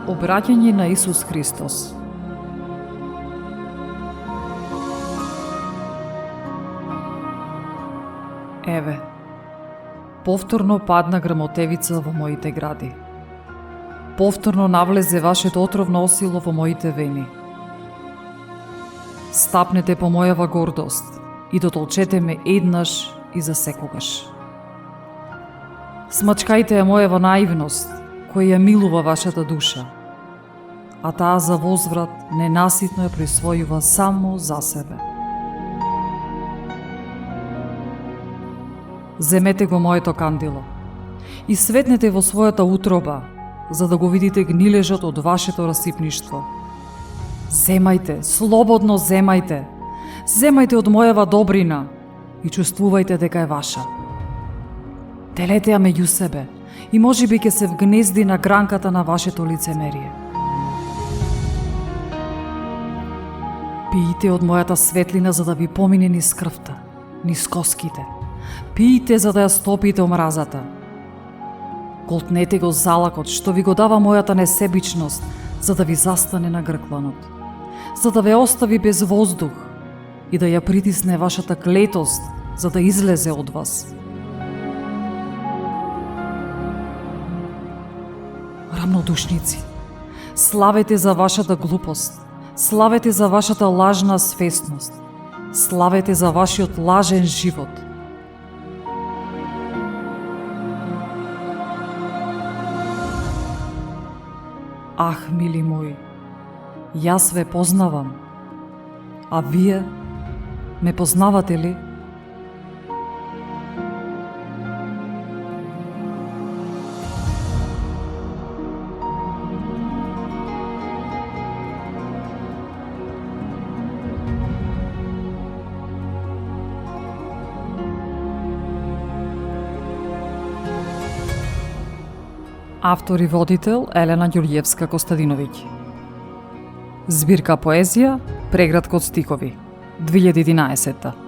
Обраќање на Исус Христос. Еве, повторно падна грмотевица во моите гради. Повторно навлезе вашето отровно осило во моите вени. Стапнете по мојава гордост и дотолчете ме еднаш и за секогаш. Смачкајте ја мојава наивност, која ја милува вашата душа, а таа за возврат ненаситно ја присвојува само за себе. Земете го моето кандило и светнете во својата утроба, за да го видите гнилежот од вашето расипништво. Земајте, слободно земајте. Земајте од мојава добрина и чувствувајте дека е ваша. Делете ја меѓу себе и можеби ќе се вгнезди на гранката на вашето лицемерие. Пијте од мојата светлина за да ви помине низ крвта, низ коските. Пијте за да ја стопите омразата. Голтнете го залакот што ви го дава мојата несебичност, за да ви застане на гркланот, за да ве остави без воздух и да ја притисне вашата клетост, за да излезе од вас. Рамнодушници, славете за вашата глупост, славете за вашата лажна свесност, славете за вашиот лажен живот. Ах, мили мои, јас ве познавам, а вие ме познавате ли? Автор и водител Елена Ѓурѓевска Костадиновиќ. Збирка поезија Прегратко од стихови, 2011.